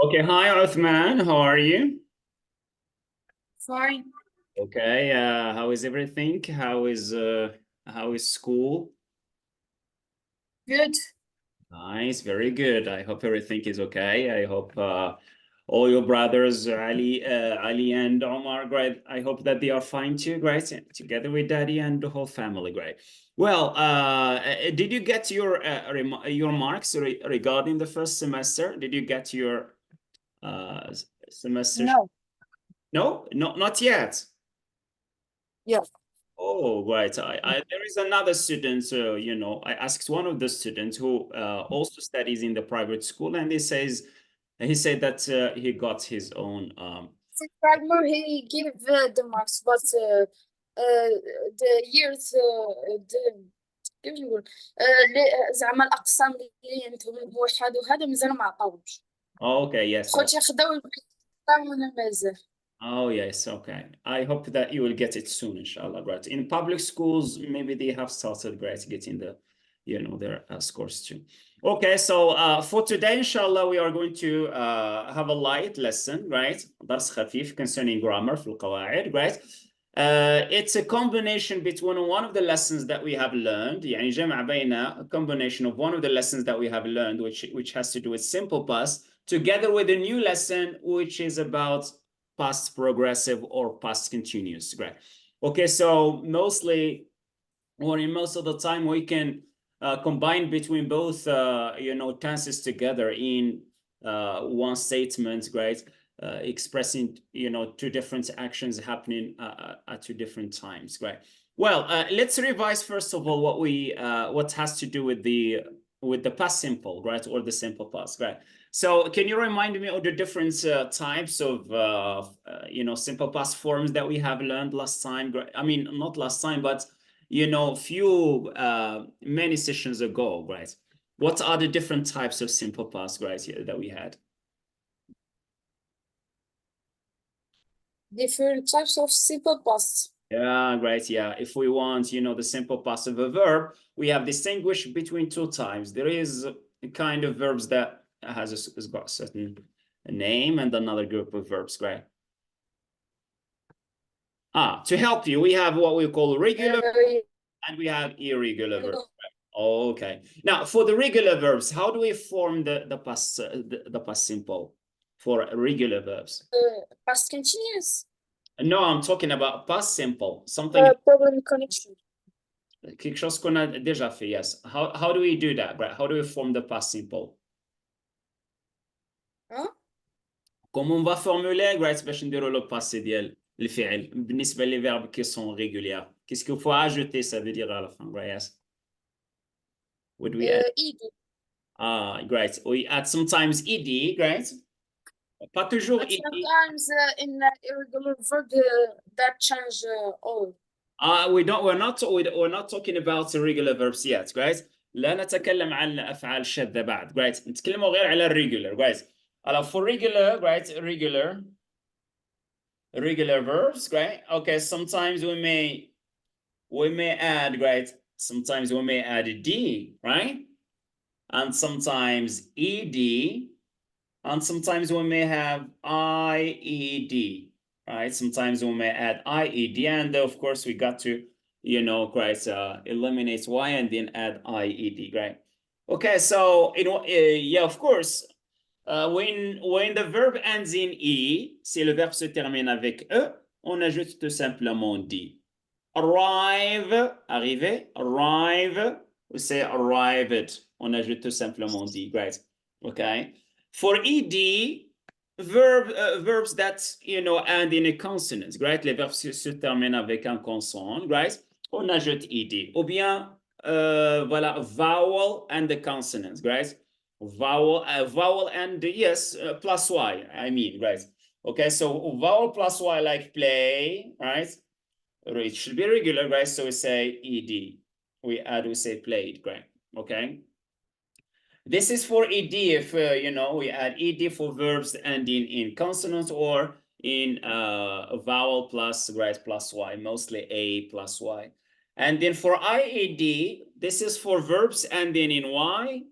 Okay, hi Othmane, how are you? Fine. Okay, how is everything? How is school? Good. Nice, very good. I hope everything is okay. I hope all your brothers, Ali and Omar, great. I hope that they are fine too, great. Together with Daddy and the whole family, great. Well, did you get your marks regarding the first semester? Did you get your semester? No. No, not yet. Yeah. Oh, right. There is another student, I asked one of the students who also studies in the private school, and he said that he got his own. Primer, he give the marks, but the years the كيف نقول زعما الأقسام اللي عندهم موحد وهذا مازال ما عطاوش. Oh, okay, yes. خوتي خداو البقية وانا مازال. Oh, yes. Okay. I hope that you will get it soon, inshallah. Right. In public schools, maybe they have started, great, getting their scores too. Okay. So for today, inshallah, we are going to have a light lesson, right? درس خفيف concerning grammar في القواعد, right? It's a combination between one of the lessons that we have learned, يعني جمع بين a combination of one of the lessons that we have learned, which has to do with simple past, together with a new lesson, which is about past progressive or past continuous, right? Okay, so mostly, or in most of the time, we can combine between both, tenses together in one statement, right? Expressing, two different actions happening at two different times, right? Well, let's revise first of all what has to do with the past simple, right, or the simple past, right? So can you remind me of the different types of simple past forms that we have learned last time? I mean, not last time, but few many sessions ago, right? What are the different types of simple past, right, that we had? Different types of simple past. Yeah, right. Yeah. If we want, the simple past of a verb, we have distinguished between two types. There is a kind of verbs that has got a certain name and another group of verbs, right? To help you, we have what we call regular and we have irregular verbs. Okay. Now, for the regular verbs, how do we form the past simple for regular verbs? Past continuous. No, I'm talking about past simple, something Problem connection. quelque chose qu'on a déjà fait, yes. How do we do that, right? How do we form the past simple? Huh? Comment on va formuler, right, باش نديروا le passé ديال الفعل بالنسبة les verbes qui sont réguliers. Qu'est-ce qu'il faut ajouter, ça veut dire à la fin, right? Yes. Would we add? ED. Great. We add sometimes ed, right? Pas toujours But ed. sometimes in irregular verb that change all. We're not talking about irregular verbs yet, guys. لا نتكلم عن أفعال شاذة بعد, guys. نتكلموا غير على regular, guys. For regular, right? Regular verbs, right? Okay, sometimes we may add, right? Sometimes we may add d, right? And sometimes ed, and sometimes we may have ied, right? Sometimes we may add ied, and of course we got to, right, eliminate y and then add ied, right? Okay, so yeah, of course, when the verb ends in e, si le verbe se termine avec e, on ajoute tout simplement d. Arrive, arriver, arrive, we say arrived, on ajoute tout simplement d, right? Okay. For ed, verbs that end in a consonant, right? Les verbes se terminent avec un consonant, right? On ajoute ed. Ou bien voilà, vowel and the consonants, right? Vowel and yes, plus y, I mean, right? Okay, so vowel plus y, like play, right? It should be regular, right? So we say ed. We say played, right? Okay. This is for ed if, we add ed for verbs ending in consonant or in vowel plus, right, plus y, mostly a plus y. And then for ied, this is for verbs ending in y,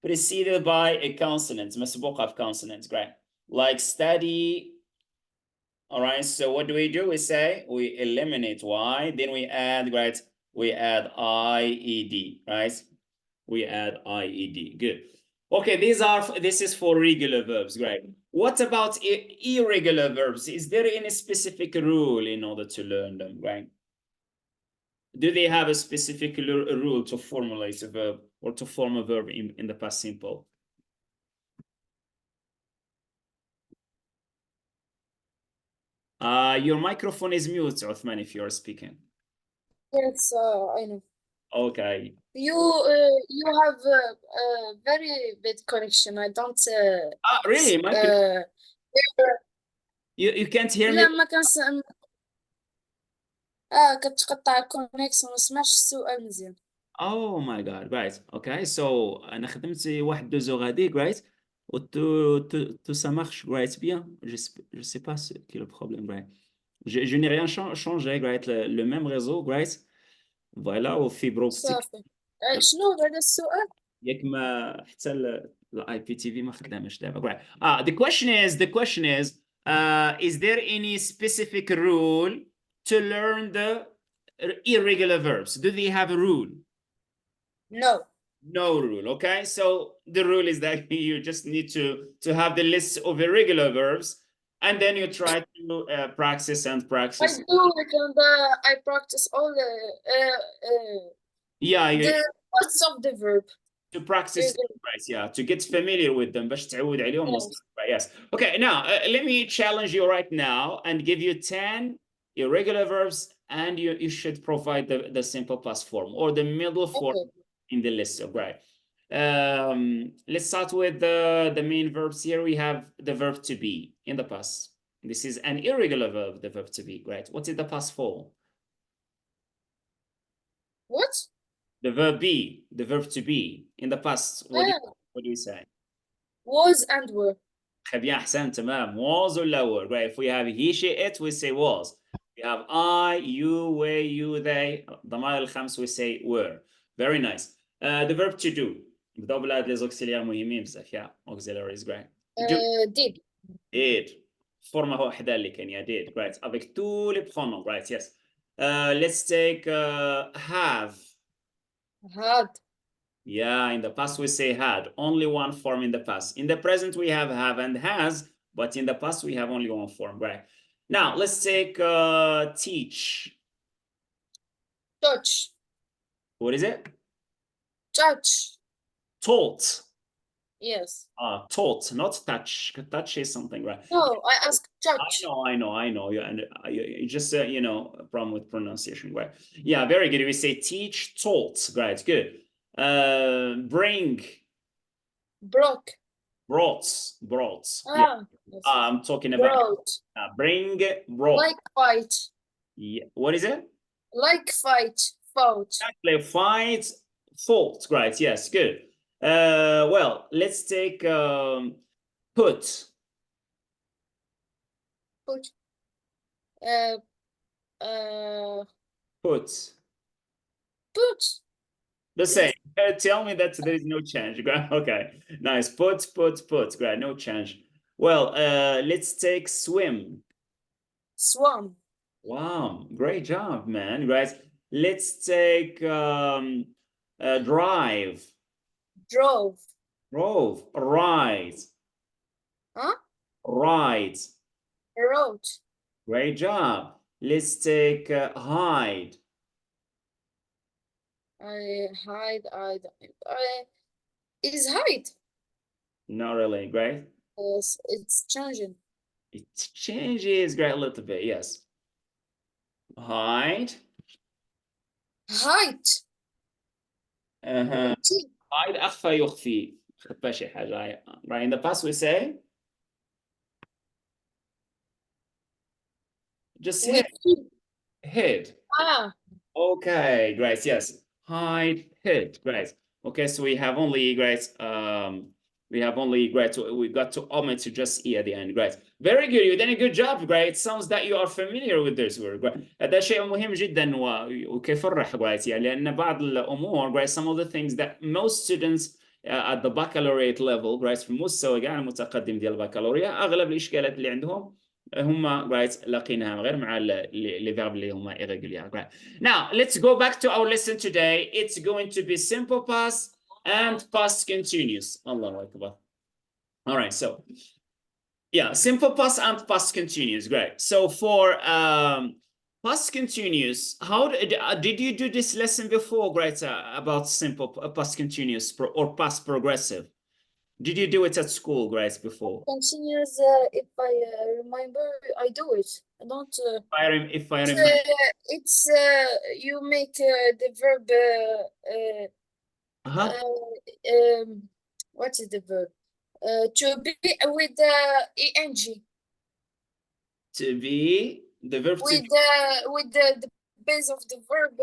preceded by a consonant, مسبوقة of consonants, right? like study. All right, so what do? We say we eliminate y, then we add, right? We add IED, right? We add IED. Good. Okay, this is for regular verbs, right? What about irregular verbs? Is there any specific rule in order to learn them, right? Do they have a specific rule to formulate a verb or to form a verb in the past simple? Your microphone is mute, Othmane, if you're speaking. Yes, I know. Okay. You have a very bad connection. I don't Really? uh, You can't hear me? لا ما كان كتقطع الكونيكسيون ما سمعش السؤال مزيان. Oh my God, right. Okay, so أنا خدمت واحد deux heures هذيك, right? Ça marche, right, bien. Je sais pas ce qui est le problème, right? Je n'ai rien changé, right? Le même réseau, right? Voilà, au fibre optique. صافي. شنو هذا السؤال؟ ياك ما حتى الاي بي تي في ما خدامش دابا. Right. The question is, is there any specific rule to learn the irregular verbs? Do they have a rule? No. No rule. Okay, so the rule is that you just need to have the list of irregular verbs, and then you try to practice and I practice. do it and I practice all the Yeah, parts of the verb. to practice, right? Yeah, to get familiar with them باش تعود عليهم. Yes. Okay, now let me challenge you right now and give you 10 irregular verbs, and you should provide the simple past form or the middle form in the list. Right. Let's start with the main verbs here. We have the verb to be in the past. This is an irregular verb, the verb to be, right? What is the past form? What? The verb be, the verb to be in the past. What do you say? Was and were. très bien, أحسن, تمام. Was ولا were, right? If we have he, she, it, we say was. We have I, you, we, you, they. ضمائر الخمس, we say were. Very nice. The verb to do. بدأوا بالله les auxiliaires مهمين بزاف. Yeah, auxiliaries, great. Did. Did. Forme واحدة اللي كان, yeah, did, right? Avec tous les pronoms, right? Yes. Let's take have. Had. Yeah, in the past we say had. Only one form in the past. In the present we have and has, but in the past we have only one form, right? Now let's take teach. Touch. What is it? Touch. Taught. Yes. Taught, not touch. Touch is something, right? No, I asked touch. I know. You just you know, a problem with pronunciation, right? Yeah, very good. We say teach, taught, right? Good. Bring. Broke. Brought. Yeah. Yes. I'm talking about bring, brought. Like fight. Yeah. What is it? Like fight. Fought. Exactly. Fight, fought. Right. Yes. Good. Well, let's take put. Put. Put. Put. The same. Tell me that there is no change. Okay. Nice. Put. Great. No change. Well, let's take swim. Swam. Wow. Great job, man. Right. Let's take drive. Drove. Ride. Huh? Ride. Wrote. Great job. Let's take hide. Hide. Is hide? Not really. Great. Yes, it's changing. It changes great a little bit. Yes. Hide. Height. Hide أخفى يخفي. خبى شي حاجة. Right. In the past we say just hid. Okay, great. Yes. Hide, hid. Great. Okay, so we have only great. We got to omit to just e at the end. Great. Very good. You did a good job. Great. Sounds that you are familiar with this word. Great. هذا شيء مهم جدا وكيفرح great يعني لأن بعض الأمور great, some of the things that most students at the baccalaureate level right في المستوى كاع المتقدم ديال البكالوريا اغلب الاشكالات اللي عندهم هما right لاقيناها غير مع لي فيرب اللي هما irregular right. Now let's go back to our lesson today. It's going to be simple past and past continuous. Allahu Akbar. All right, so yeah, simple past and past continuous. Great. So for past continuous, how did you do this lesson before, great, about simple past continuous or past progressive? Did you do it at school, Grace, before? Continuous, if I remember, I do it. I don't. If I remember. It's you make the verb. What is the verb? To be with the ing. To be the verb with the base of the verb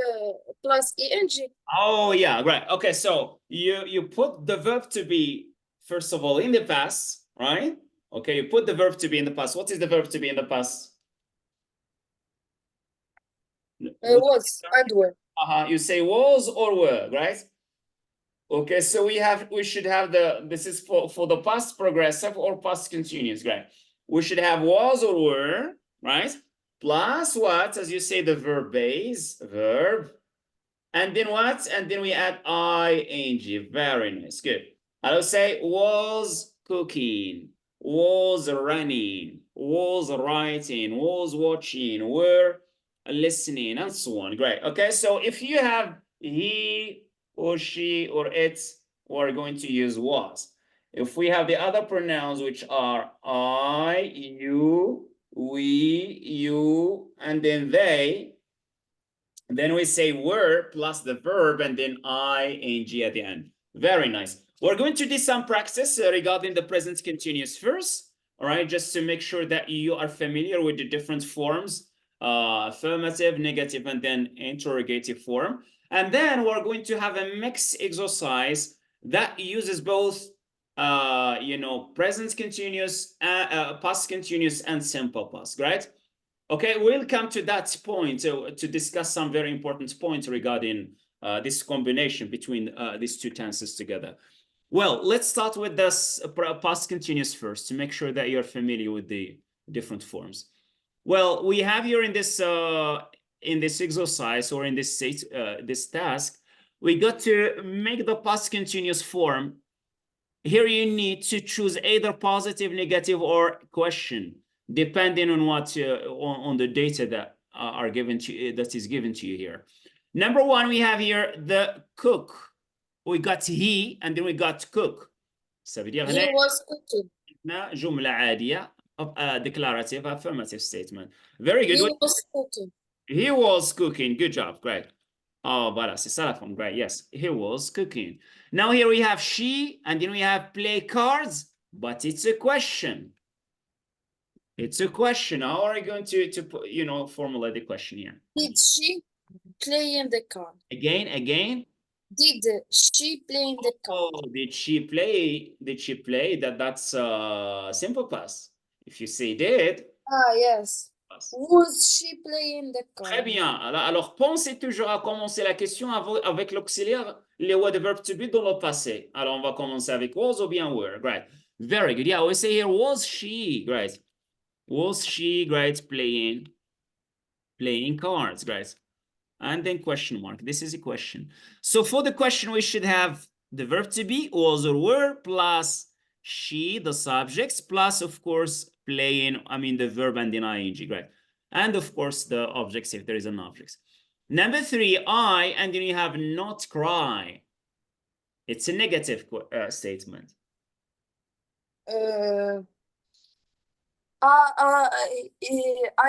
plus ing. Oh yeah, right. Okay, so you put the verb to be first of all in the past, right? Okay, you put the verb to be in the past. What is the verb to be in the past? Was and were. You say was or were, right? Okay, so we should have this is for the past progressive or past continuous, right? We should have was or were, right? Plus what? As you say, the verb base, verb. And then what? And then we add ing. Very nice. Good. I'll say was cooking, was running, was writing, was watching, were listening, and so on. Great. Okay, so if you have he or she or it, we're going to use was. If we have the other pronouns, which are I, you, we, you, and then they, then we say were plus the verb and then ing at the end. Very nice. We're going to do some practice regarding the present continuous first, all right, just to make sure that you are familiar with the different forms, affirmative, negative, and then interrogative form. And then we're going to have a mixed exercise that uses both present continuous, past continuous, and simple past, right? Okay, we'll come to that point to discuss some very important points regarding this combination between these two tenses together. Well, let's start with this past continuous first to make sure that you're familiar with the different forms. Well, we have here in this exercise or in this this task, we got to make the past continuous form. Here you need to choose either positive, negative, or question, depending on what on the data that are given to you, that is given to you here. Number one, we have here the cook. We got he, and then we got cook. Ça veut dire he was cooking. جملة عادية, declarative, affirmative statement. Very good. He was cooking. He was cooking. Good job. Great. Oh, voilà, c'est ça la forme. Great. Yes, he was cooking. Now here we have she, and then we have play cards, but it's a question. It's a question. How are you going to formulate the question here? Did she play in the car? Again. Did she play in the car? Oh, did she play? Did she play? That's simple past. If you say did. Ah, yes. Was she playing the car? Très bien. Alors, pensez toujours à commencer la question avec l'auxiliaire, les the verb to be dans le passé. Alors, on va commencer avec was ou bien were. Great. Very good. Yeah, we say here, was she? Great. Was she, great, playing cards? Great. And then question mark. This is a question. So for the question, we should have the verb to be, was or were, plus she, the subjects, plus, of course, playing, the verb and then ing. Great. And of course, the objects if there is an object. Number three, I, and then you have not cry. It's a negative statement. I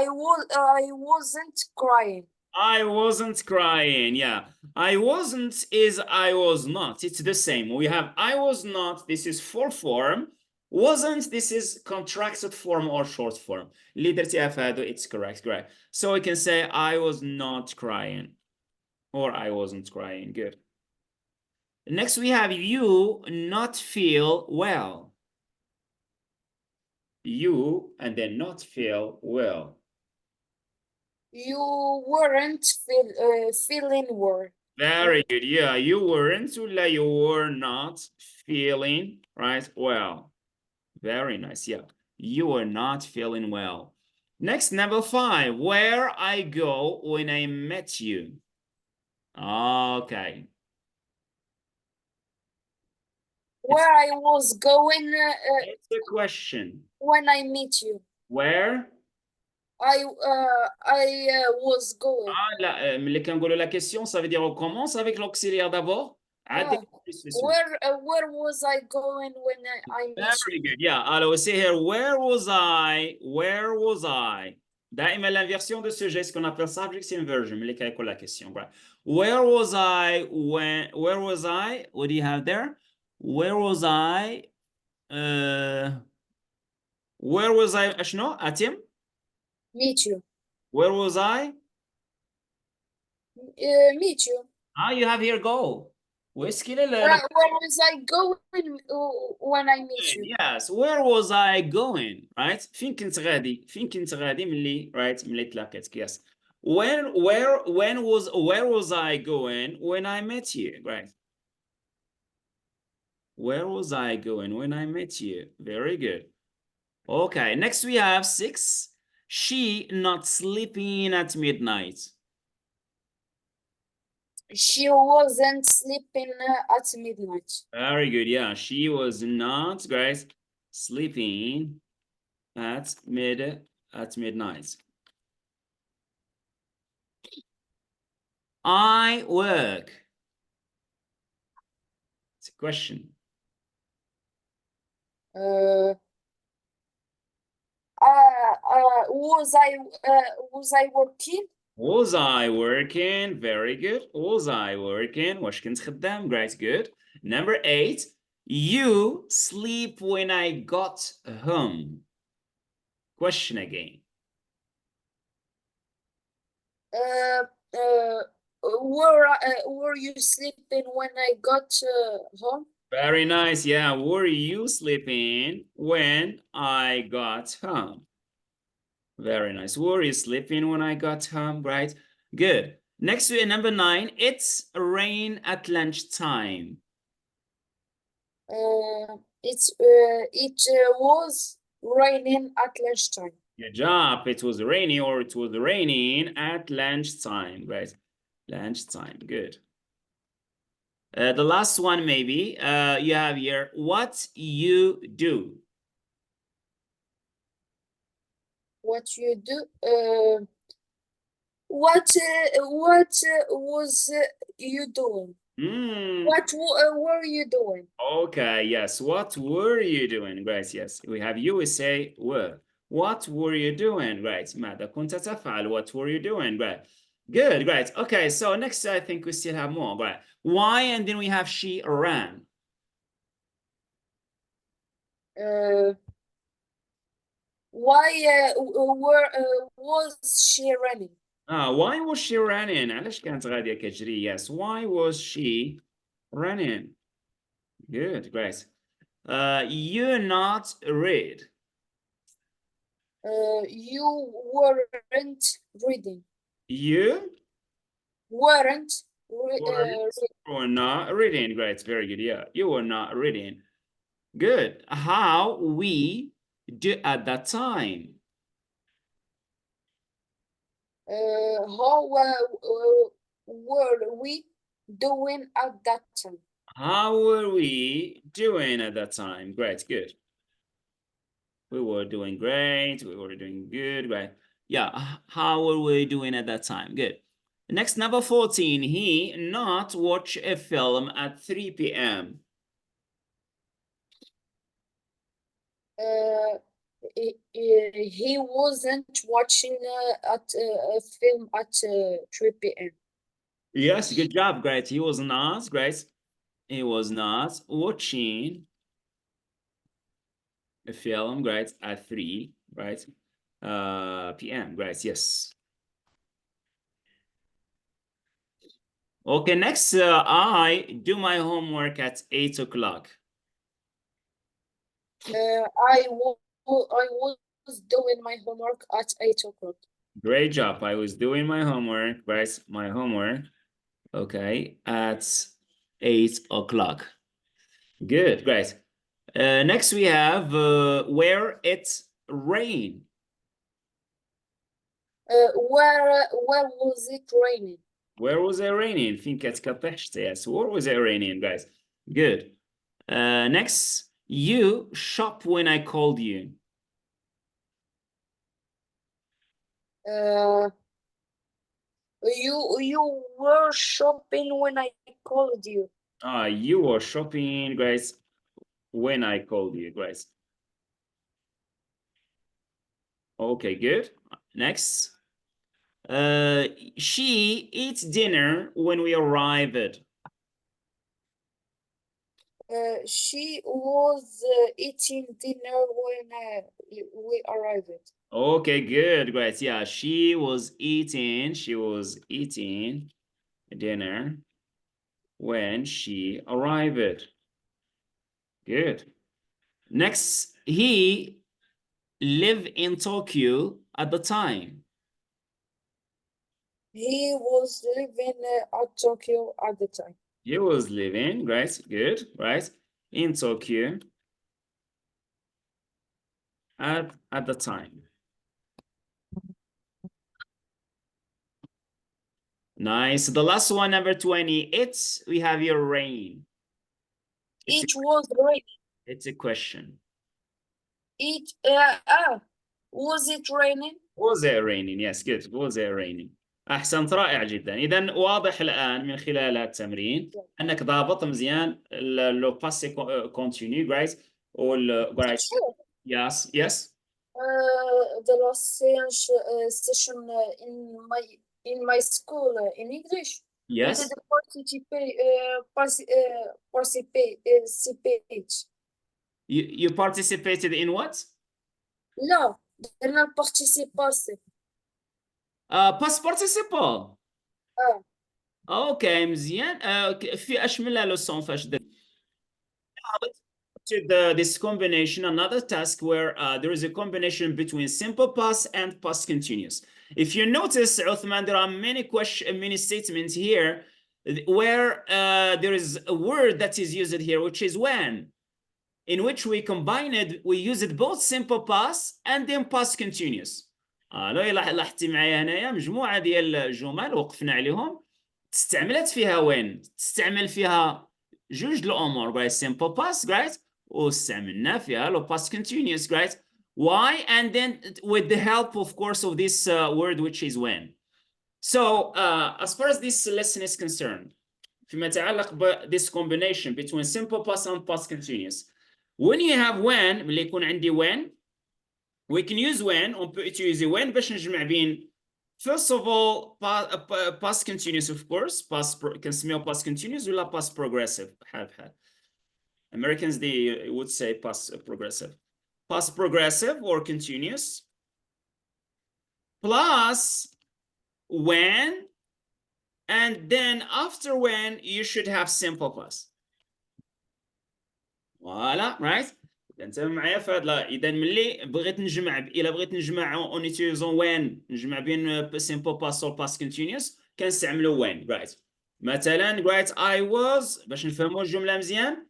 wasn't crying. I wasn't crying. Yeah. I wasn't is I was not. It's the same. We have I was not. This is full form. Wasn't, this is contracted form or short form. It's correct. Great. So we can say I was not crying or I wasn't crying. Good. Next we have you not feel well. You and then not feel well. You weren't feeling well. Very good. Yeah, you weren't, ولا you were not feeling, right? Well, very nice. Yeah, you were not feeling well. Next, number 5. Where I go when I met you. Okay. Where I was going It's a question. when I meet you. Where? I was going. Ah, là, ملي كنقولوا la question, ça veut dire on commence avec l'auxiliaire d'abord. عاد plus في السؤال. Where was I going when I met Very you? good. Yeah. Alors, see here, where was I? Where was I? دائما l'inversion de sujet, ce qu'on appelle subject inversion. ملي كيكون la question. Right. Where was I when? Where was I? What do you have there? Where was I? Where was I? أشنو؟ أتم? Meet you. Where was I? Meet you. Ah, you have here go. وإيش كده Where was I going when I meet you? Yes, where was I going? Right? فين كنت غادي؟ فين كنت غادي ملي right ملي تلاقيتك. Yes. Where was I going when I met you? Right. Where was I going when I met you? Very good. Okay, next we have 6. She not sleeping at midnight. She wasn't sleeping at midnight. Very good. Yeah, she was not, guys, sleeping at midnight. I work. It's a question. Was I working? Was I working? Very good. Was I working? واش كنت خدام? Great, good. Number 8. You sleep when I got home. Question again. Were you sleeping when I got home? Very nice. Yeah. Were you sleeping when I got home? Very nice. Were you sleeping when I got home? Right. Good. Next to number 9. It's rain at lunchtime. It was raining at lunchtime. Good job. It was rainy or it was raining at lunchtime. Right. Lunchtime. Good. The last one maybe. You have here what you do. What you do? What was you doing? What were you doing? Okay, yes. What were you doing? Great, yes. We have you, we say were. What were you doing? Right. ماذا كنت تفعل? What were you doing? Right. Good, great. Okay, so next I think we still have more. Right. Why? And then we have she ran. Why was she running? Why was she running? علاش كانت غادية كتجري? Yes. Why was she running? Good, great. You not read. You weren't reading. You Weren't were not reading. Great, very good. Yeah, you were not reading. Good. How we do at that time? How were we doing at that time? How were we doing at that time? Great, good. We were doing great. We were doing good. Right. Yeah. How were we doing at that time? Good. Next, number 14. He not watch a film at 3 p.m. He wasn't watching a film at 3 p.m. Yes, good job. Great. He was not. Great. He was not watching a film, right, at 3, right, p.m. Right, yes. Okay, next, I do my homework at 8 o'clock. I was doing my homework at 8 o'clock. Great job. I was doing my homework, right, my homework Okay, at 8 o'clock. Good, great. Next we have where it rain. Where was it raining? Where was it raining? فين كانت كطيح الشتاء. Yes, where was it raining, guys? Good. Next, you shop when I called you. You were shopping when I called you. You were shopping, guys, when I called you, guys. Okay, good. Next. She eats dinner when we arrived. She was eating dinner when we arrived. Okay, good, great. Yeah, she was eating dinner when she arrived. Good. Next, he lived in Tokyo at the time. He was living at Tokyo at the time. He was living, right? Good, right? In Tokyo at the time. Nice. The last one, number 20. We have your rain. It was raining. It's a question. Was it raining? Was it raining? Yes, good. Was it raining? أحسنت، رائع جدا. إذا واضح الآن من خلال التمرين أنك ضابط مزيان لو باسي كونتينيو جايز جايز. Yes, yes. The last session in my school in English. Yes. We did participate. You participated in what? لا درنا participate. Past participle. اوكي مزيان. في اش من لوسون فاش درت to this combination, another task where there is a combination between simple past and past continuous. If you notice, Othmane, there are many statements here where there is a word that is used here, which is when, in which we use it both simple past and then past continuous. لو لاحظتي معايا هنايا مجموعة ديال الجمل وقفنا عليهم استعملت فيها وين، تستعمل فيها جوج الأمور، right? Simple past, right? واستعملنا فيها لو past continuous, right? Why? And then with the help, of course, of this word, which is when. So, as far as this lesson is concerned, فيما يتعلق ب this combination between simple past and past continuous. When you have when، ملي يكون عندي when, we can use when, on peut utiliser when باش نجمع بين first of all past continuous, of course, كنسميو past continuous ولا past progressive بحال Americans they would say past progressive or continuous, plus when, and then after when you should have simple past. Voilà, right? انتبه معايا في هذا. اذا ملي بغيت نجمع الا بغيت نجمع اون يوتيليزون وين، نجمع بين simple past or past continuous كنستعملوا when, right? مثلا right, I was، باش نفهموا الجمله مزيان،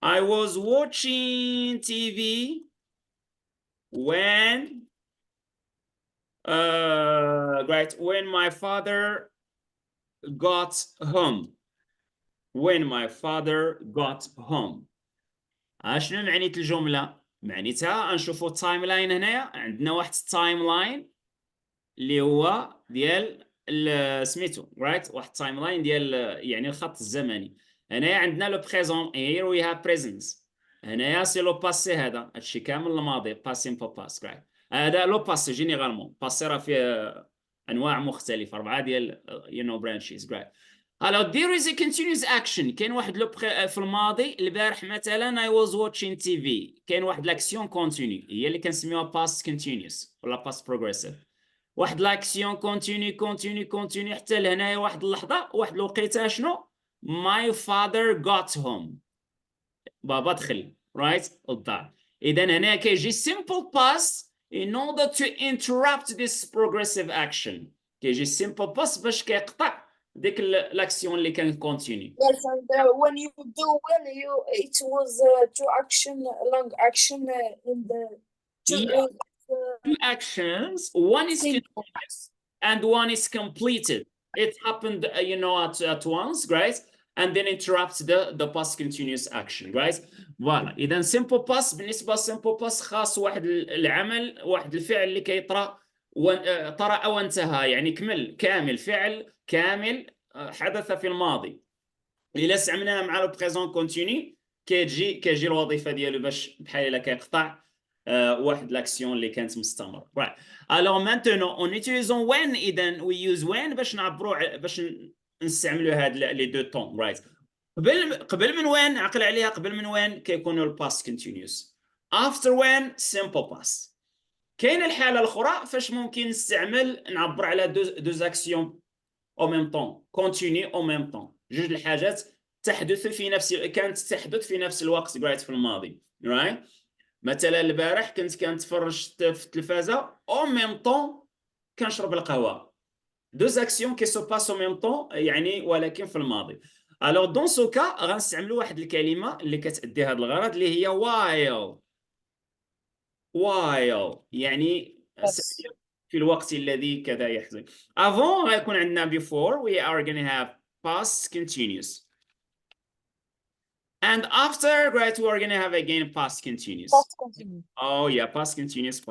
I was watching TV when right, when my father got home. When my father got home. اشنو معنية الجملة؟ معنيتها نشوفوا التايم لاين هنايا. عندنا واحد التايم لاين اللي هو ديال سميتو رايت، واحد التايم لاين ديال يعني الخط الزمني. هنايا عندنا لو بريزون، here we have presence. هنايا سي لو باسي، هذا هادشي كامل الماضي باسي سيمبل باس، رايت. هذا لو باسي جينيرالمون، باسي راه فيه انواع مختلفه، 4 ديال برانشيز، رايت. Alors, there is a continuous action. كاين واحد لو في الماضي البارح مثلا I was watching TV. كاين واحد لاكسيون كونتينيو هي اللي كنسميوها past continuous ولا past progressive. واحد لاكسيون كونتينيو حتى لهنايا واحد اللحظه، واحد الوقيته شنو؟ My father got home. بابا دخل رايت للدار. اذا هنا كيجي simple past in order to interrupt this progressive action. كيجي simple past باش كيقطع ديك l'action اللي كانت continue. Yes, and when you do it was two action, long action in the two, Yeah. Two actions, one is simple. continuous and one is completed. It happened, at once, guys, and then interrupts the past continuous action, guys. فوالا اذا simple past بالنسبه simple past خاص واحد العمل، واحد الفعل اللي كيطرا طرا او انتهى، يعني كامل فعل كامل حدث في الماضي. الا استعملناها مع لو بريزون كونتيني كيجي الوظيفه ديالو باش بحال الا كيقطع واحد لاكسيون اللي كانت مستمره. right. alors maintenant en utilisant when اذا we use when باش نعبروا باش نستعملوا هاد لي دو طون. right. قبل من وين عقل عليها، قبل من وين كيكونوا الباست كونتينيوس، after when simple past. كاينه الحاله الاخرى فاش ممكن نستعمل نعبر على دو اكسيون او ميم طون، كونتيني او ميم طون، جوج الحاجات كانت تحدث في نفس الوقت قريت في الماضي. right. مثلا البارح كنت كنتفرج في التلفازه او ميم طون كنشرب القهوه، دوز اكسيون كي سو باس او ميم طون يعني ولكن في الماضي. الوغ دون سو كا غنستعملوا واحد الكلمه اللي كتأدي هذا الغرض اللي هي while يعني Yes. في الوقت الذي كذا يحصل. avant غيكون عندنا before we are going to have past continuous, and after right we are going to have again past continuous. Past continuous. Oh yeah, past continuous.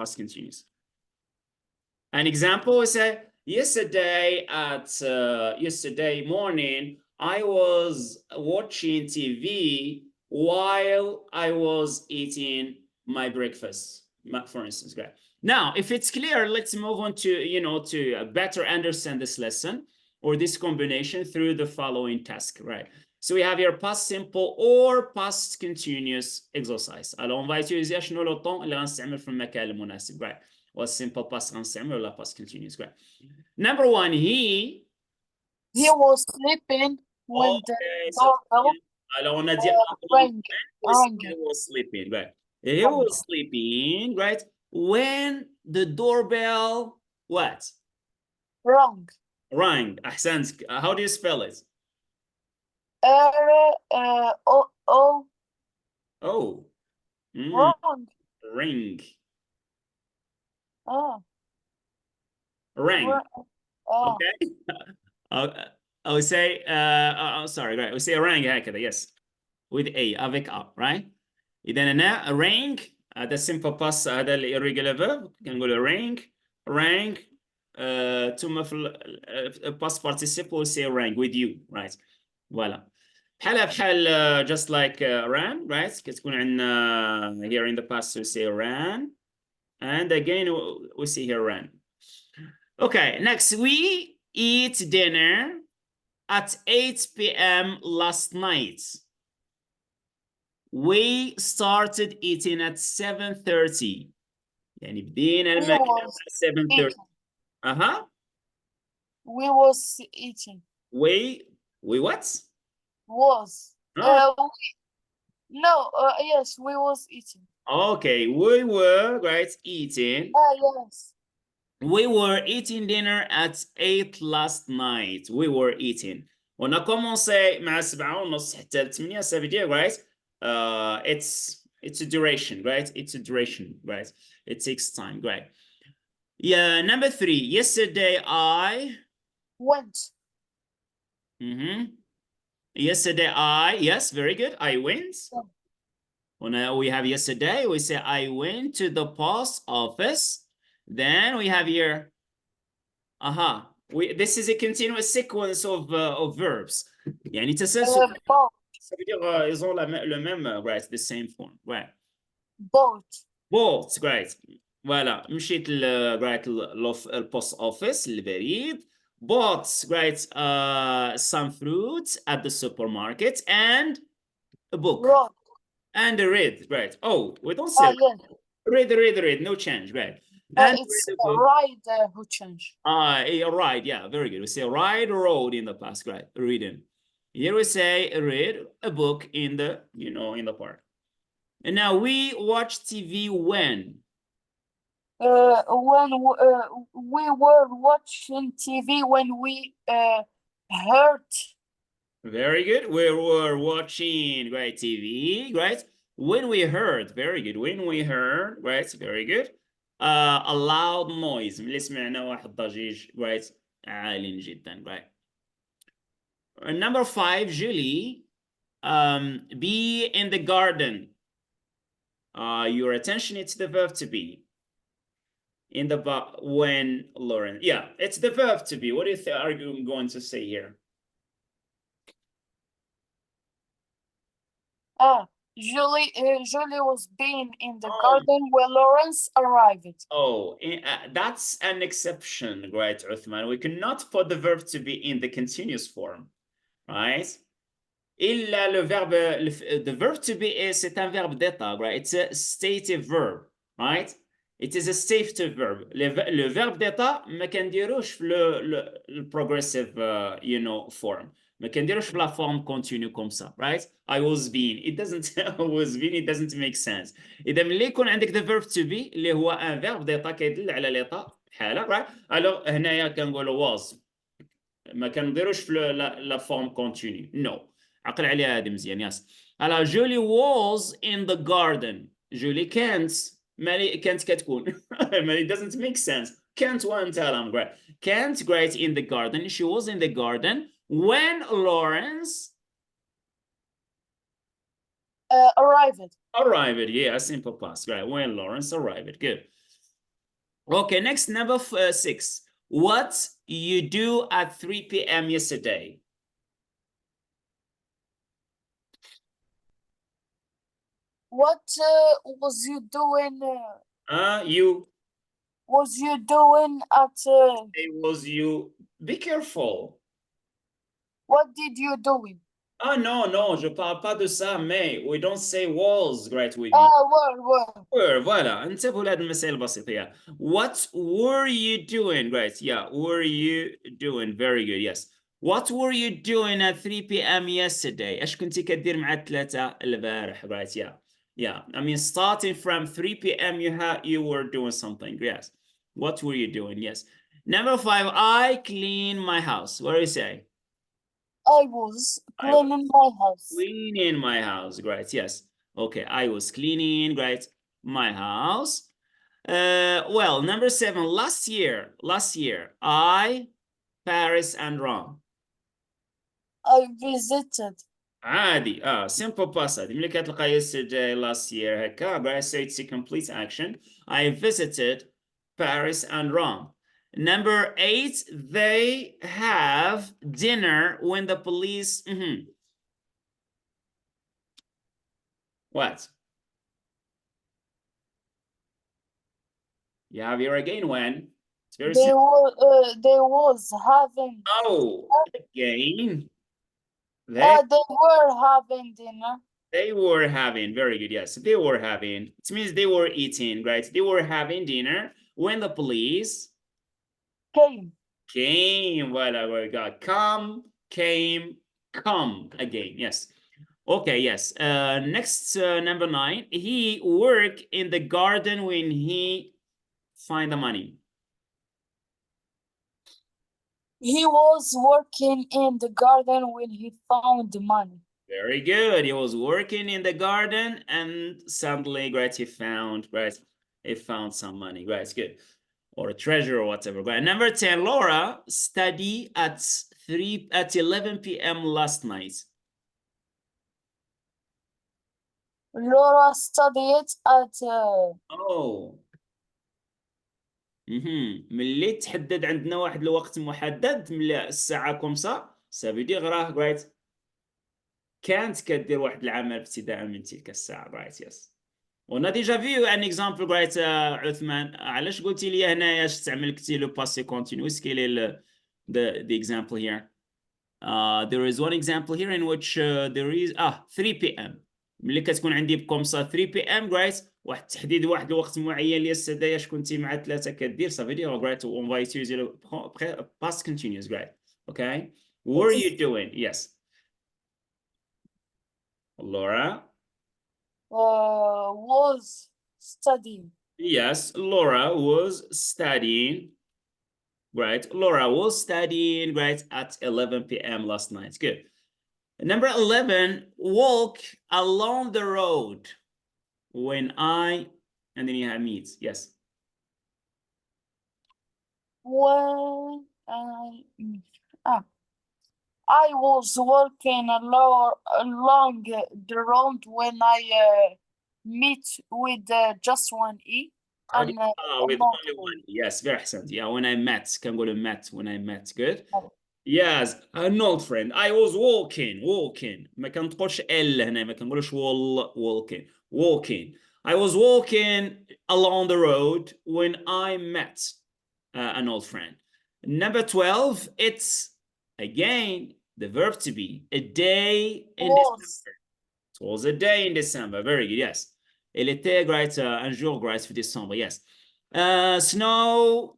An example is yesterday morning I was watching TV while I was eating my breakfast, for instance. Great. Now, if it's clear, let's move on to to better understand this lesson or this combination through the following task. Right. So we have here past simple or past continuous exercise. Alors on va utiliser شنو لو طون اللي غنستعمل في المكان المناسب. Right. والsimple past غنستعمل ولا past continuous. Right. Number one, he was sleeping when the doorbell alors on a dit rang. he was sleeping, right? He was sleeping, right? When the doorbell what? Wrong. Rang. أحسنت. How do you spell it? Oh. Oh. Wrong. Ring. Oh. Ring. Oh. Okay. I would say sorry, right? We say rang هكذا, yes. With A, avec A, right? إذا هنا rang هذا simple past، هذا ال irregular verb كنقول rang ثم في past participle we say rang with you, right? voilà. بحال just like ran, right? كتكون عندنا here in the past we say ran, and again we see here ran. Okay, next we eat dinner at 8 p.m. last night. We started eating at 7:30. يعني بدينا الماكلة at 7:30. We was eating. We what? Was. Yes, we was eating. Okay, we were eating. Yes. We were eating dinner at 8 last night. We were eating. On a commencé مع 7:30 حتى 8. Ça veut dire, right? It's a duration, right? It's a duration, right? It takes time, right? Yeah, number 3. Yesterday I went. Yesterday yes, very good. I went. Yeah. Well, now we have yesterday. We say I went to the post office. Then we have here. This is a continuous sequence of verbs. يعني تسلسل. Ça veut dire ils ont le même, right? The same form, right? Both, right? Voilà. مشيت right البوست اوفيس البريد. Bought, right? Some fruits at the supermarket and a book. Right. And read, right? Oh, we don't say read. No change, right? And it's ride who changed. Right, yeah, very good. We say ride, rode in the past, right? Reading. Here we say read a book in the, in the park. And now we watch TV when? When we were watching TV when we Hurt. Very good. We were watching, right, TV, right? When we heard, very good. When we heard, right, very good. A loud noise. اللي سمعنا واحد ضجيج, right? عال جدا, right? Number 5, Julie. Be in the garden. Your attention, it's the verb to be. In the when Lauren, yeah, it's the verb to be. What do you think are you going to say here? Julie was being in the garden when Lawrence arrived. Oh, that's an exception, right, Uthman? We cannot put the verb to be in the continuous form, right? إلا le verbe, the verb to be is c'est un verbe d'état, right? It's a stative verb, right? It is a stative verb. Le verbe d'état ما كنديروش في le progressive, form. ما كنديروش في la forme continue comme ça, right? I was being. It doesn't was being. It doesn't make sense. إذا ملي يكون عندك the verb to be اللي هو un verbe d'état كيدل على l'état بحاله, right? Alors هنايا كنقولوا was. ما كنديروش في la forme continue. No. عقل عليها هذه مزيان, ياس. Alors Julie was in the garden. Julie can't. مالي can't كتكون. It doesn't make sense. Can't وانت great. Can't great in the garden. She was in the garden when Lawrence arrived. Yeah, simple past. Right. When Lawrence arrived. Good. Okay, next, number 6. What you do at 3 p.m. yesterday? What was you doing? You. Was you doing at? It was you. Be careful. What did you doing? No, je parle pas de ça, mais we don't say was, right, with you. Were. Voilà, انتبهوا لهذه المسائل البسيطة. Yeah. What were you doing? Right, yeah, were you doing? Very good, yes. What were you doing at 3 p.m. yesterday? ايش كنتي كدير مع 3 البارح? Right, yeah. I mean, starting from 3 p.m. you were doing something. Yes. What were you doing? Yes. Number 5, I clean my house. What do you say? I was cleaning my house. Cleaning my house. Great. Yes. Okay. I was cleaning. Great. My house. Well, number 7. Last year, I, Paris and Rome. I visited. عادي. Simple past. ملي كتلقى yesterday, last year هكا. Right. So it's a complete action. I visited Paris and Rome. Number 8. They have dinner when the police. What? You have here again when. It's very simple. They was having. Oh, again. They were having dinner. They were having, very good, yes. They were having. It means they were eating, right? They were having dinner when the police came. Voilà, we got come, came, come again, yes. Okay, yes. Next, number 9. He worked in the garden when he find the money. He was working in the garden when he found the money. Very good. He was working in the garden and suddenly, right, he found some money. Right, good. Or a treasure or whatever. Right. Number 10, Laura studied at 11 p.m. last night. Laura studied at ملي تحدد عندنا واحد الوقت محدد ملي الساعة كومسا ça veut dire راه right كانت كدير واحد العمل ابتداء من تلك الساعة, right, yes. On a déjà vu un exemple, right, عثمان. علاش قلتي لي هنايا استعملتي لو باسي كونتينيو? كاين ال the example here. There is one example here in which there is 3 p.m. ملي كتكون عندي بكومسا 3 p.m. right, واحد تحديد واحد الوقت معين اللي السدايا اش كنتي مع 3 كدير ça veut dire right on va utiliser le past continuous, right? Okay, what are you doing? Yes, Laura was studying. Yes, Laura was studying. Right. Laura was studying, right, at 11 p.m. last night. Good. Number 11, walk along the road when and then you have meets. Yes. When I was walking along the road when I meet with just one E and with not only one. A. Yes, very excellent. Yeah, when I met, can go to met when I met. Good. Oh. Yes, an old friend. I was walking. ما كنقولش ال هنا ما كنقولش walking. I was walking along the road when I met an old friend. Number 12, it's again the verb to be a day in December. It was a day in December. Very good. Yes. Il était great. Un jour great for December. Yes. Snow.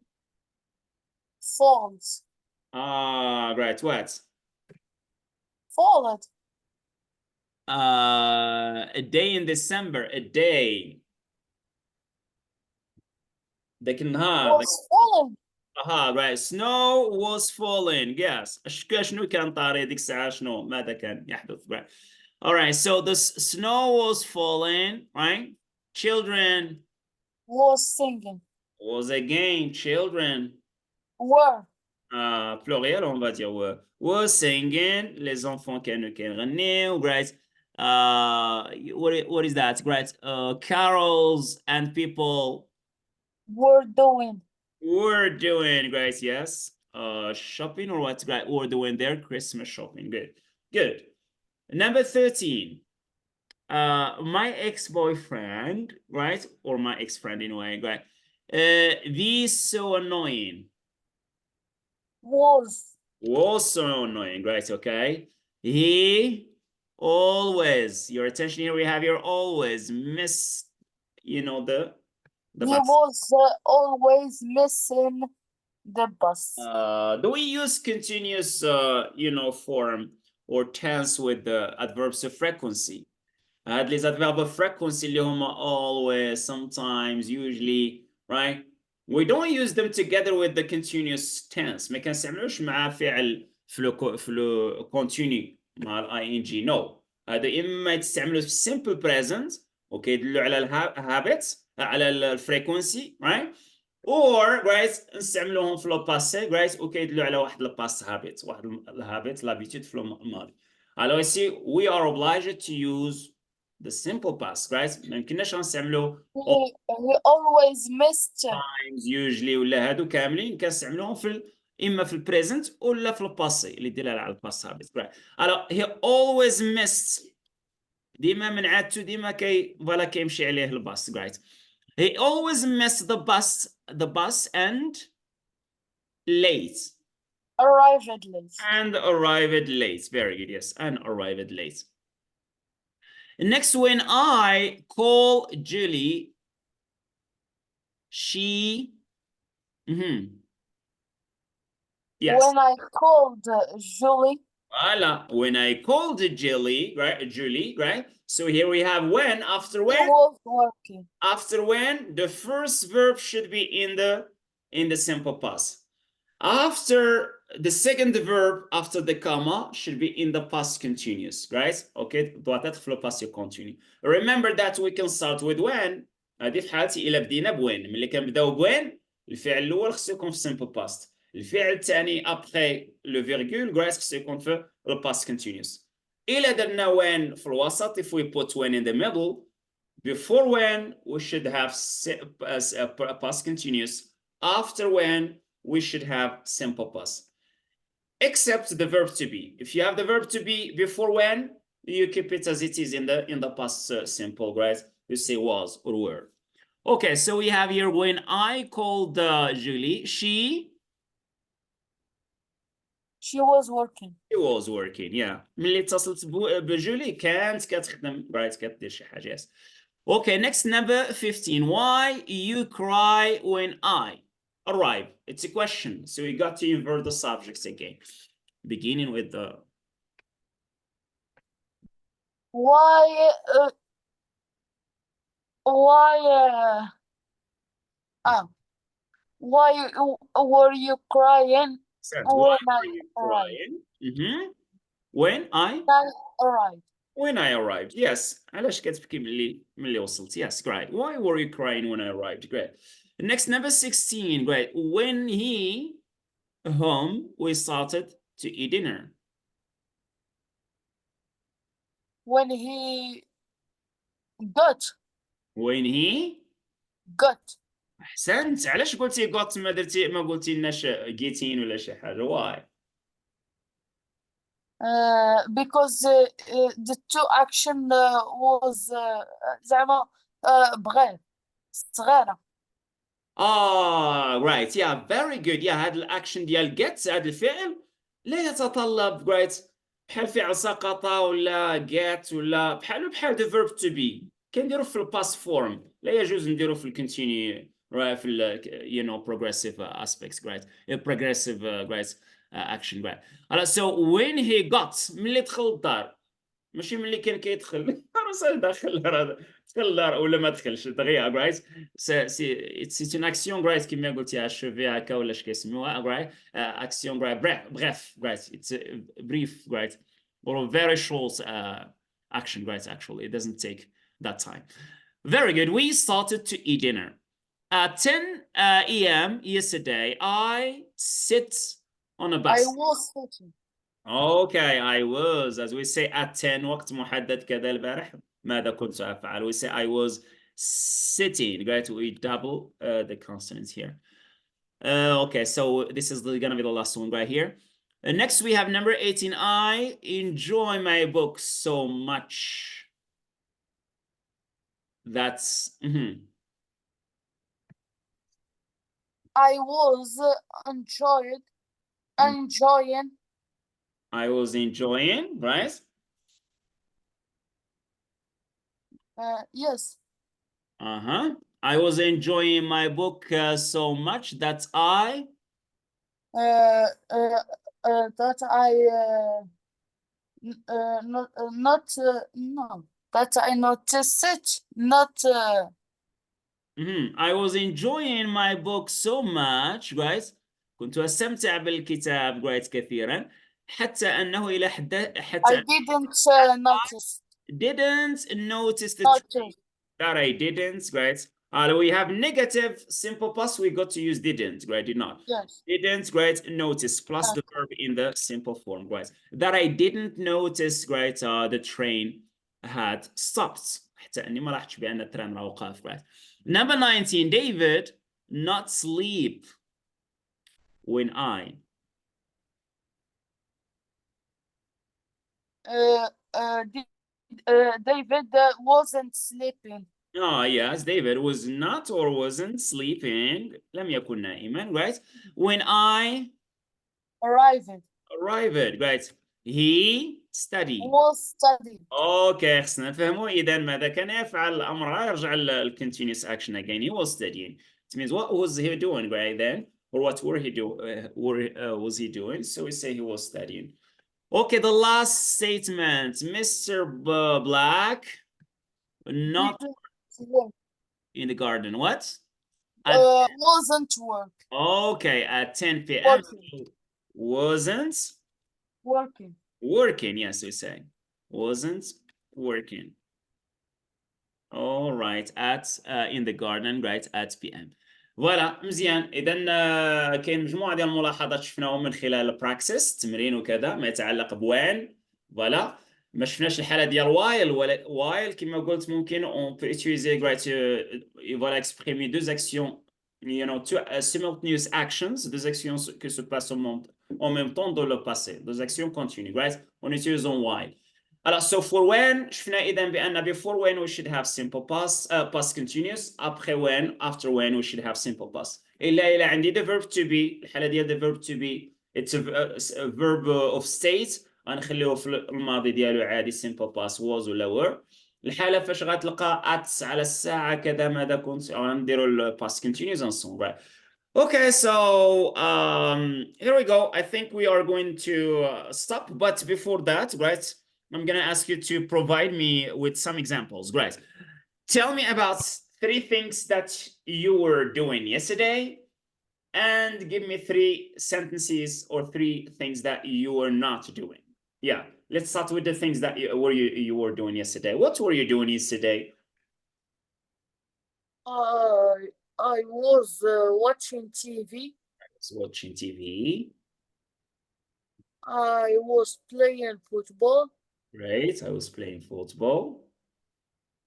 Falls. Great. What? Followed. A day in December. A day. ذاك النهار. Was falling. right. Snow was falling. Yes. شنو كان طاري ديك الساعة شنو ماذا كان يحدث. Right. All right. So the snow was falling. Right. Children. Was singing. Was again children. Were. Pluriel, on va dire was singing. Les enfants كانوا كيغنيو. Great. What is that? Great. Carols and people Were doing. were doing. Great. Yes. Shopping or what? Great. Were doing their Christmas shopping. Good. Good. Number 13. My ex-boyfriend, right? Or my ex-friend in a way, right? These so annoying. Was so annoying, right? Okay. He always, your attention here, we have your always miss, the he bus. was always missing the bus. Do we use continuous, form or tense with the adverbs of frequency? هاد les adverbes of frequency اللي هما always, sometimes, usually, right? We don't use them together with the continuous tense. ما كنستعملوش مع فعل في لو continue مع ال ing. No. هذا إما تستعملوا في simple present وكيدلوا على habits على الفريكونسي, right? Or, right, نستعملوهم في لو passé, right, وكيدلوا على واحد ال past habit, واحد الhabit, l'habitude في الماضي. Alors ici, we are obliged to use the simple past, right? ما يمكنناش نستعملوا he always missed times, usually ولا هادو كاملين كنستعملوهم اما في البريزنت ولا في الباسي اللي دلالة على الباست هابت. Right. Alors he always missed. ديما من عادته ديما فوالا كيمشي عليه الباص. Right. He always missed the bus and late. arrived late. And arrived late. Very good. Yes. And arrived late. Next, when I call Julie, she. Yes. When I called Julie. Voila. When I called Julie, right? So here we have when. After when? He was working. After when, the first verb should be in the simple past. After the second verb, after the comma, should be in the past continuous, right? Okay, doit être في le passé continu. Remember that we can start with when. هذه في حالتي إلا بدينا بوين. ملي كنبداو بوين الفعل الأول خصو يكون في simple past. الفعل الثاني après le virgule, right, خصو يكون في le past continuous. إلا درنا when في الوسط, if we put when in the middle, before when we should have past continuous. After when we should have simple past, except the verb to be. If you have the verb to be before when, you keep it as it is in the past simple, right? You say was or were. Okay, so we have here when I called Julie, she was working. She was working, yeah. ملي اتصلت بجولي كانت كتخدم, right, كدير شي حاجة. Yes. Okay, next, number 15. Why you cry when I arrive? It's a question, so we got to invert the subjects again. Beginning with the... Why Why were you crying Said, why when were I you arrived? crying? When I I arrived. arrived. Yes. علاش كتبكي ملي وصلت. Yes, great. Why were you crying when I arrived? Great. Next, number 16. Great. When he home, we started to eat dinner. When he got When he got احسنت. علاش قلتي got ما قلتي لناش getting ولا شي حاجه. Why? because the two action was زعما بغيت صغيرة. right. Yeah, very good. Yeah, هذا الاكشن ديال get، هذا الفعل لا يتطلب right بحال فعل سقط ولا get ولا بحال the verb to be. كنديرو في الباست فورم، لا يجوز نديرو في الكونتينيو right في ال progressive aspects right progressive right action right. So when he got، ملي دخل الدار، ماشي ملي كان كيدخل راه داخل راه دخل الدار ولا ما دخلش دغيا رايت. سي اون اكسيون رايت كيما قلتي شوفي هكا ولا اش كيسموها رايت اكسيون رايت بريف رايت اتس بريف رايت or very short action right. Actually it doesn't take that time. Very good. We started to eat dinner at 10 a.m. yesterday. I sit on a I bus. was sitting. Okay, I was, as we say, at 10 وقت محدد كذا البارح ماذا كنت أفعل. We say I was sitting. Great, we double the consonants here. Okay, so this is gonna be the last one right here. Next we have number 18. I enjoy my books so much. That's I was enjoying I was enjoying, right? yes. I was enjoying my book so much that I That I not no that I noticed it not I was enjoying my book so much guys. كنت أستمتع بالكتاب guys كثيرا حتى أنه إلى حتى I didn't notice didn't notice the notice that I didn't guys. We have negative simple past, we got to use didn't right. Did not. yes Didn't great notice plus the verb in the simple form right. That I didn't notice great the train had stopped حتى أني ما لاحظتش بأن التران راه وقف right. Number 19. David not sleep when I David wasn't sleeping yes, David was not or wasn't sleeping لم يكن نائما right when I arrived arrived right. He studied. was studying اوكي خصنا نفهموا اذا ماذا كان يفعل الامر. يرجع continuous action again. He was studying. It means what was he doing right then, or what were he do was he doing. So we say he was studying. Okay, the last statement. Mr. Black not didn't in the garden. What? wasn't Okay, at 10 p.m. working wasn't working working. Yes, we say wasn't working. All right, at in the garden right at PM. فوالا مزيان. اذا كاين مجموعه ديال الملاحظات شفناهم من خلال البراكسس التمرين وكذا ما يتعلق بوين. فوالا ما شفناش الحاله ديال وايل ولا وايل كما قلت ممكن on peut utiliser right voilà exprimer deux actions you know two simultaneous actions, deux actions que se passent en même temps dans le passé, deux actions continues right en utilisant while. Alors, so for when شفنا إذا بأن before when we should have simple past past continuous. après when after when we should have simple past. إلا عندي the verb to be الحالة ديال the verb to be it's a verb of state غنخليوه في الماضي ديالو عادي simple past was ولا were. الحالة فاش غتلقى at على الساعة كذا ماذا كنت غنديرو ال past continuous ensemble right. Okay, so here we go. I think we are going to stop, but before that, right, I'm gonna ask you to provide me with some examples. Great. Tell me about 3 things that you were doing yesterday and give me 3 sentences or 3 things that you were not doing. Yeah, let's start with the things that you were doing yesterday. What were you doing yesterday? I was watching TV. I was watching TV. I was playing football. Great. I was playing football.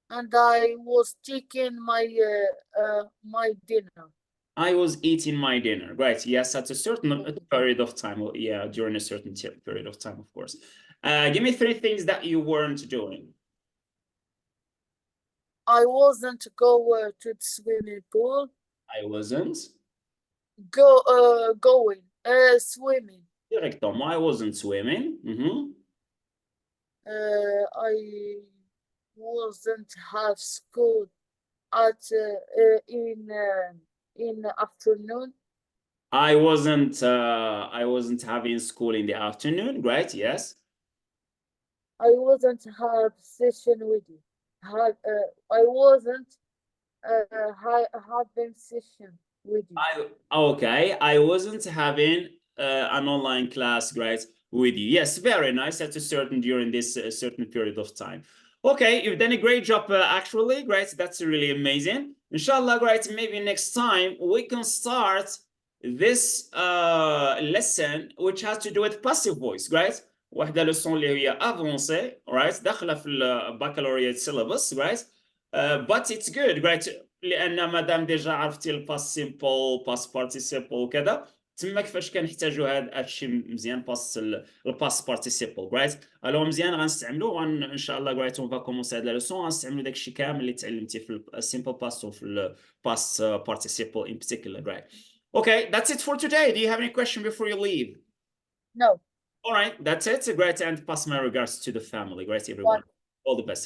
And I was taking my my dinner. I was eating my dinner. Right. Yes, at a certain period of time. Well, yeah, during a certain period of time, of course. Give me 3 things that you weren't doing. I wasn't go to the swimming pool. I wasn't. Going swimming. Directement, I wasn't swimming. I wasn't have school at in the afternoon. I wasn't having school in the afternoon, right? Yes. I wasn't have session with you. I wasn't having session with you. Okay, I wasn't having an online class, right, with you. Yes, very nice. That's a certain during this certain period of time. Okay, you've done a great job, actually. Great, that's really amazing. Inshallah, great. Maybe next time we can start this lesson which has to do with passive voice, right? واحدة leçon اللي هي avancée, right? داخلة في البكالوريا syllabus, right? But it's good, right? لان مادام ديجا عرفتي الباس سيمبل باس بارتيسيبل وكذا تما كيفاش كنحتاجوا هذا الشيء مزيان الباس بارتيسيبل رايت الو مزيان غنستعملوا ان شاء الله رايت اون فا كومونسي هاد لا لوسون غنستعملوا داك الشيء كامل اللي تعلمتيه في السيمبل باس وفي الباس بارتيسيبل in particular, right? Okay, that's it for today. Do you have any question before you leave? No. All right, that's it. Great, and pass my regards to the family. Great, everyone. All the best.